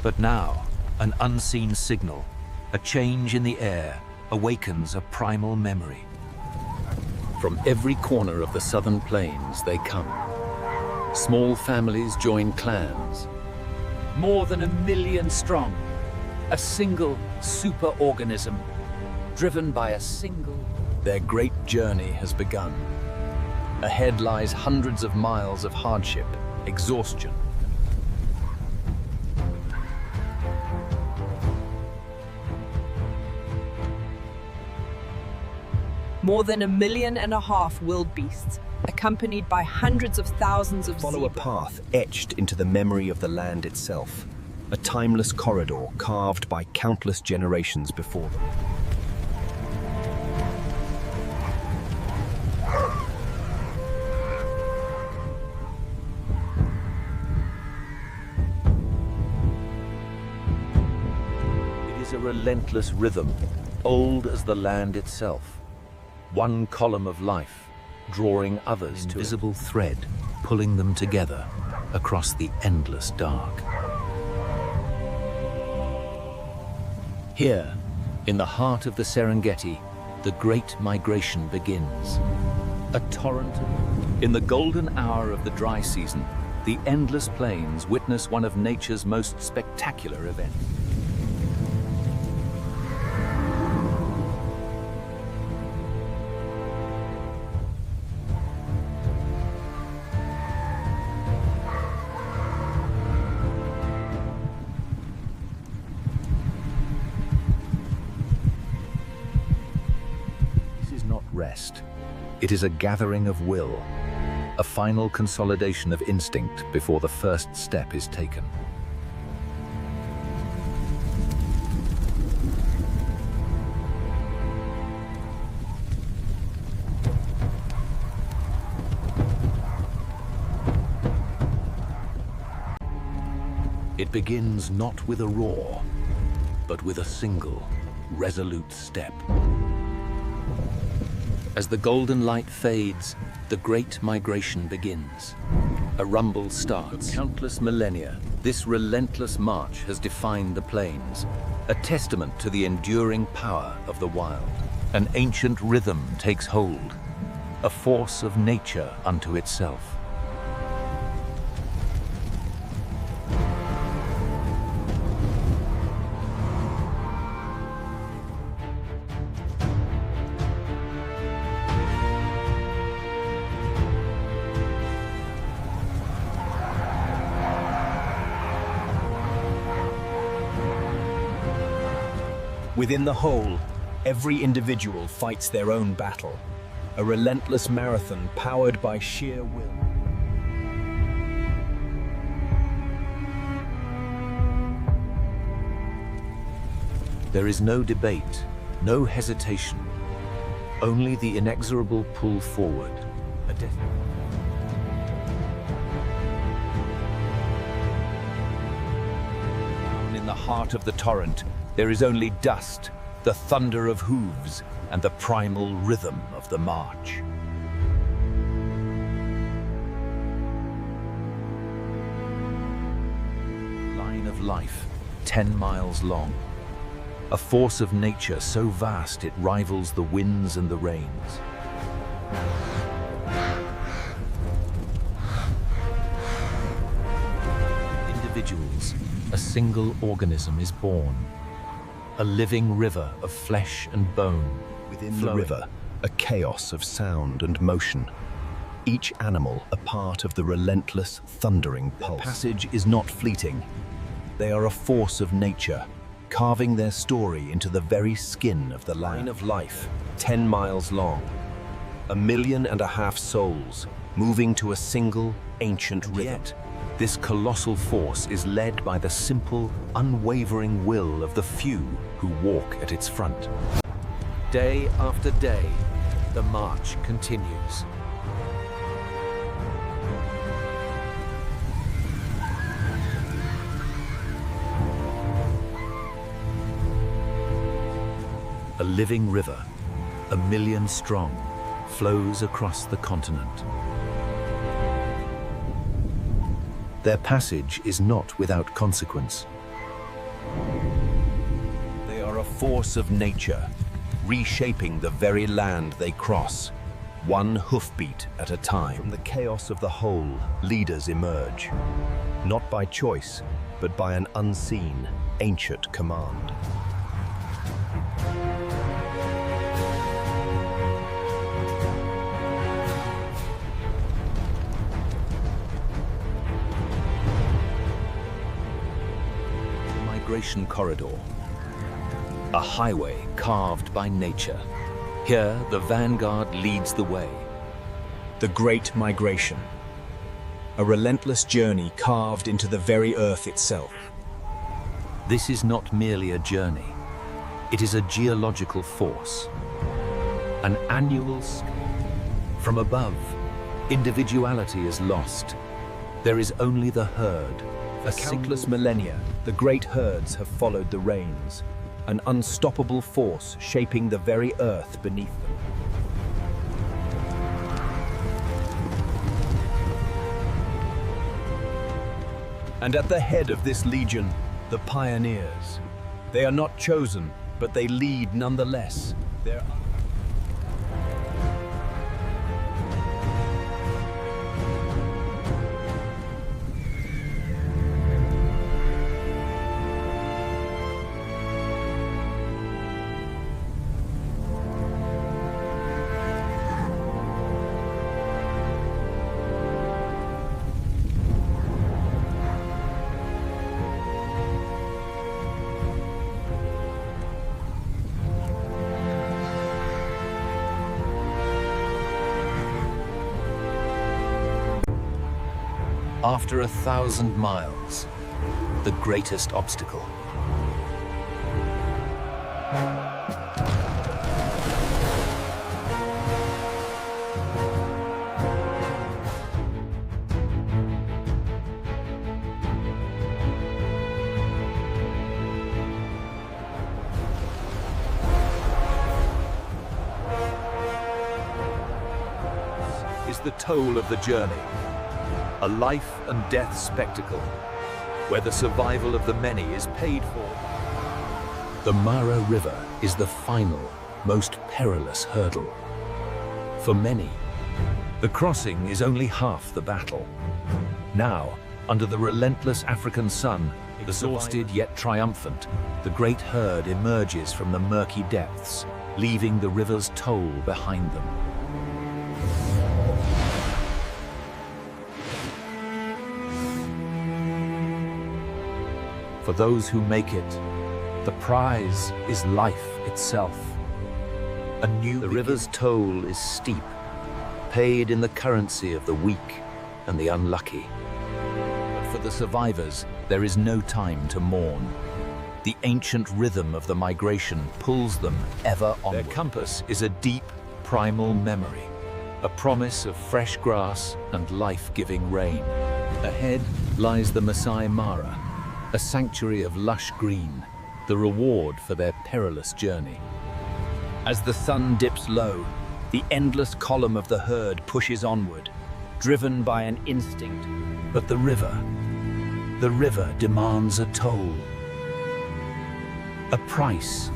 But now, an unseen signal, a change in the air, awakens a primal memory. From every corner of the southern plains they come. Small families join clans. More than 1 million strong. A single superorganism, driven by a single... Their great journey has begun. Ahead lies hundreds of miles of hardship, exhaustion. More than 1.5 million wildebeests, accompanied by hundreds of thousands of Follow a path etched into the memory of the land itself, a timeless corridor carved by countless generations before them. It is a relentless rhythm, old as the land itself. One column of life, drawing others to invisible thread, pulling them together across the endless dark. Here, in the heart of the Serengeti, the great migration begins. A torrent. In the golden hour of the dry season, the endless plains witness one of nature's most spectacular events. Rest. It is a gathering of will, a final consolidation of instinct before the first step is taken. It begins not with a roar, but with a single, resolute step. As the golden light fades, the great migration begins. A rumble starts. For countless millennia, this relentless march has defined the plains, a testament to the enduring power of the wild. An ancient rhythm takes hold, a force of nature unto itself. Within the whole, every individual fights their own battle, a relentless marathon powered by sheer will. There is no debate, no hesitation, only the inexorable pull forward. In the heart of the torrent, there is only dust, the thunder of hooves, and the primal rhythm of the march. Line of life, 10 miles long. A force of nature so vast it rivals the winds and the rains. Individuals, a single organism is born. A living river of flesh and bone. Within the river, a chaos of sound and motion. Each animal a part of the relentless, thundering pulse. Their passage is not fleeting. They are a force of nature, carving their story into the very skin of the line of life, 10 miles long. 1.5 million souls, moving to a single, ancient rhythm. Yet, this colossal force is led by the simple, unwavering will of the few who walk at its front. Day after day, the march continues. A living river, 1 million strong, flows across the continent. Their passage is not without consequence. They are a force of nature, reshaping the very land they cross, one hoofbeat at a time. From the chaos of the whole, leaders emerge, not by choice, but by an unseen, ancient command. Migration corridor, a highway carved by nature. Here, the vanguard leads the way. The Great Migration, a relentless journey carved into the very earth itself. This is not merely a journey. It is a geological force. An annual from above, individuality is lost. There is only the herd. For countless millennia, the great herds have followed the rains, an unstoppable force shaping the very earth beneath them. And at the head of this legion, the pioneers. They are not chosen, but they lead nonetheless. After 1,000 miles, the greatest obstacle. Is the toll of the journey. A life and death spectacle, where the survival of the many is paid for. The Mara River is the final, most perilous hurdle. For many, the crossing is only half the battle. Now, under the relentless African sun, exhausted yet triumphant, the great herd emerges from the murky depths, leaving the river's toll behind them. For those who make it, the prize is life itself. The river's toll is steep, paid in the currency of the weak and the unlucky. But for the survivors, there is no time to mourn. The ancient rhythm of the migration pulls them ever onward. Their compass is a deep, primal memory, a promise of fresh grass and life-giving rain. Ahead lies the Masai Mara, a sanctuary of lush green, the reward for their perilous journey. As the sun dips low, the endless column of the herd pushes onward, driven by an instinct. But the river demands a toll, a price.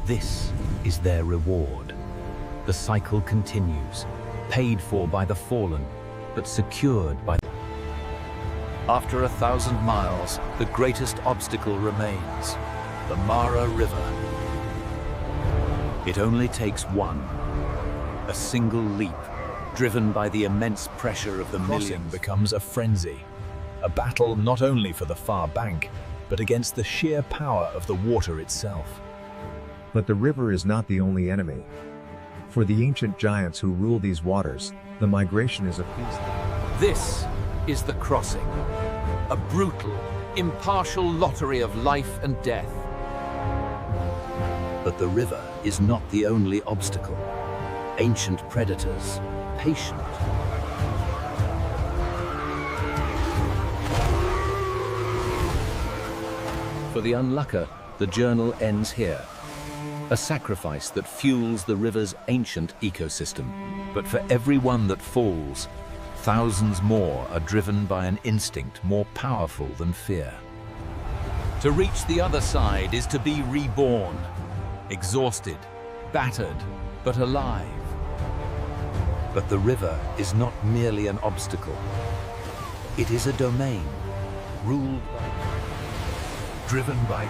This is their reward. The cycle continues, paid for by the fallen, but secured by... After 1,000 miles, the greatest obstacle remains, the Mara River. It only takes one, a single leap, driven by the immense pressure of the millions. Becomes a frenzy, a battle not only for the far bank, but against the sheer power of the water itself. But the river is not the only enemy. For the ancient giants who rule these waters, the migration is a feast. This is the crossing, a brutal, impartial lottery of life and death. But the river is not the only obstacle. Ancient predators, patient, For the unlucker, the journal ends here. A sacrifice that fuels the river's ancient ecosystem. But for every one that falls, thousands more are driven by an instinct more powerful than fear. To reach the other side is to be reborn, exhausted, battered, but alive. But the river is not merely an obstacle. It is a domain, ruled by... Driven by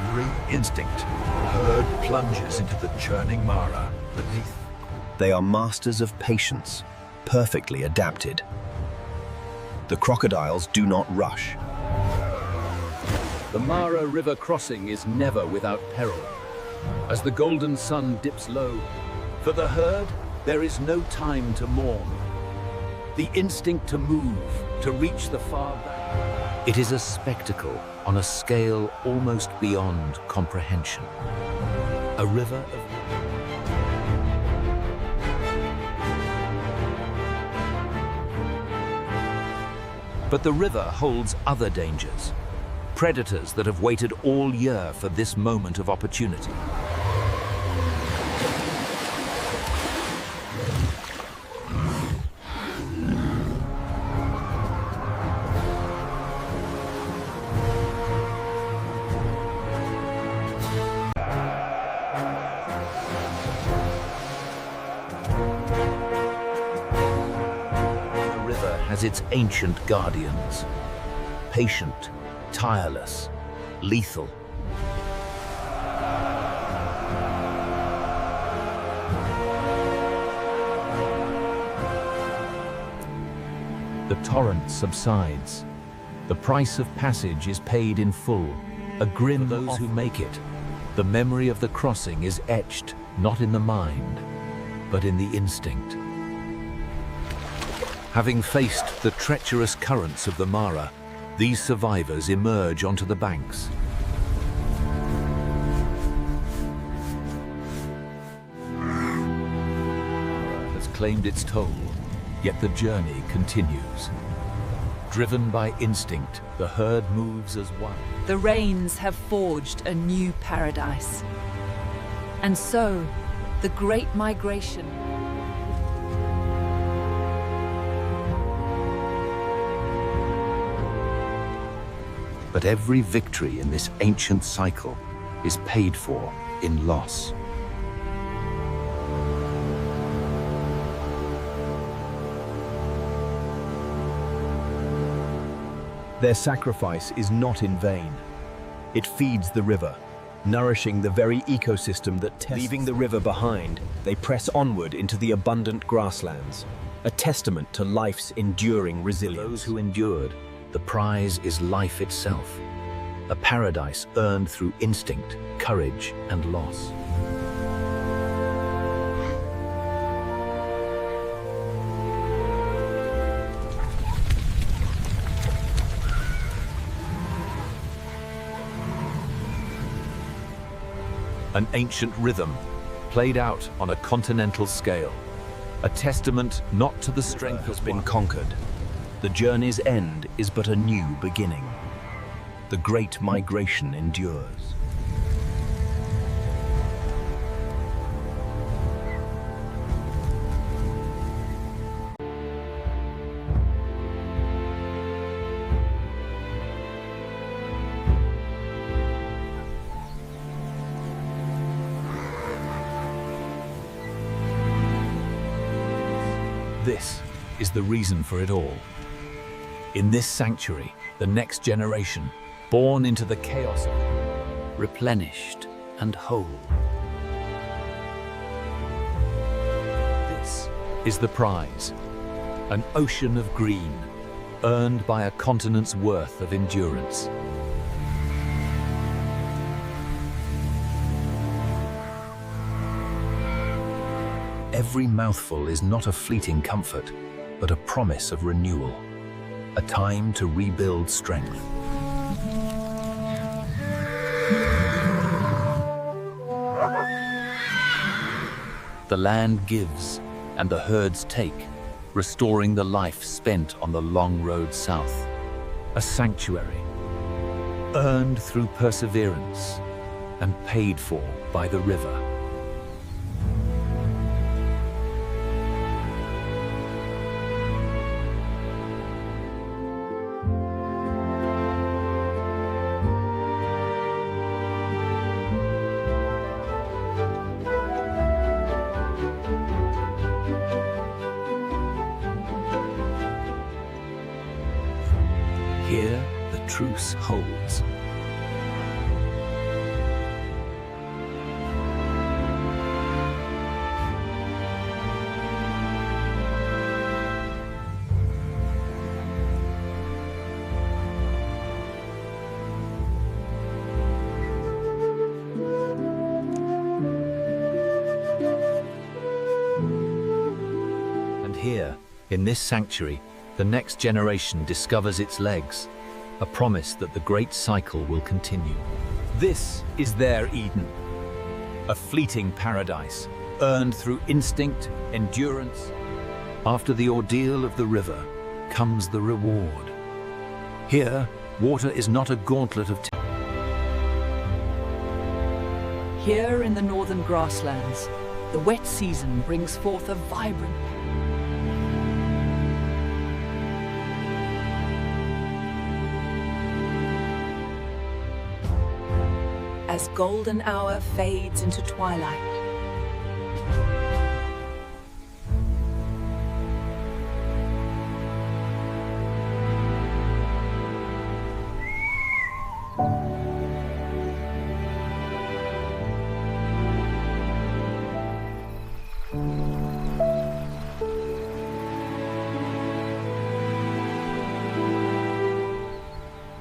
instinct, the herd plunges into the churning Mara beneath. They are masters of patience, perfectly adapted. The crocodiles do not rush. The Mara River crossing is never without peril. As the golden sun dips low, for the herd, there is no time to mourn. The instinct to move, to reach the far bank. It is a spectacle on a scale almost beyond comprehension. A river of... But the river holds other dangers. Predators that have waited all year for this moment of opportunity. Has its ancient guardians, patient, tireless, lethal. The torrent subsides. The price of passage is paid in full, a grim for those who make it. The memory of the crossing is etched not in the mind, but in the instinct. Having faced the treacherous currents of the Mara, these survivors emerge onto the banks. Has claimed its toll, yet the journey continues. Driven by instinct, the herd moves as one. The rains have forged a new paradise. And so, the Great Migration. But every victory in this ancient cycle is paid for in loss. Their sacrifice is not in vain. It feeds the river, nourishing the very ecosystem that tests. Leaving the river behind, they press onward into the abundant grasslands, a testament to life's enduring resilience. For those who endured, the prize is life itself, a paradise earned through instinct, courage, and loss. An ancient rhythm, played out on a continental scale, a testament not to the strength has been conquered. The journey's end is but a new beginning. The Great Migration endures. This is the reason for it all. In this sanctuary, the next generation, born into the chaos, replenished and whole. This is the prize, an ocean of green, earned by a continent's worth of endurance. Every mouthful is not a fleeting comfort, but a promise of renewal, a time to rebuild strength. The land gives, and the herds take, restoring the life spent on the long road south. A sanctuary, earned through perseverance and paid for by the river. Here, the truce holds. And here, in this sanctuary, the next generation discovers its legs, a promise that the great cycle will continue. This is their Eden, a fleeting paradise, earned through instinct, endurance. After the ordeal of the river comes the reward. Here, water is not a gauntlet of Here in the northern grasslands, the wet season brings forth a vibrant as golden hour fades into twilight.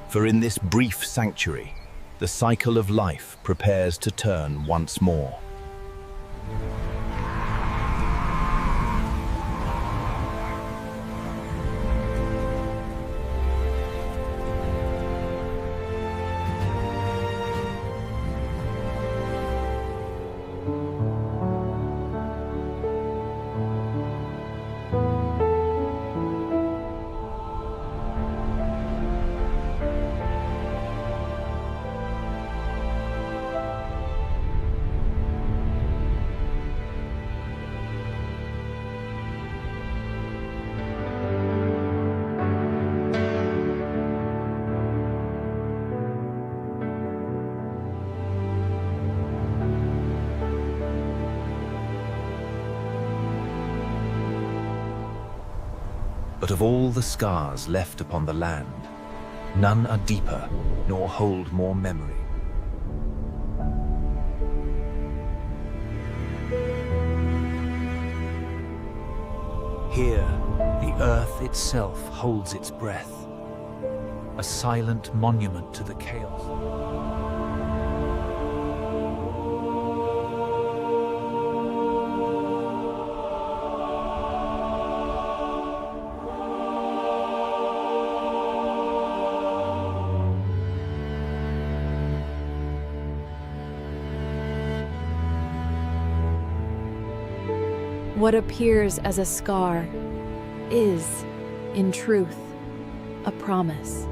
For in this brief sanctuary, the cycle of life prepares to turn once more. But of all the scars left upon the land, none are deeper nor hold more memory. Here, the earth itself holds its breath, a silent monument to the chaos. What appears as a scar is, in truth, a promise.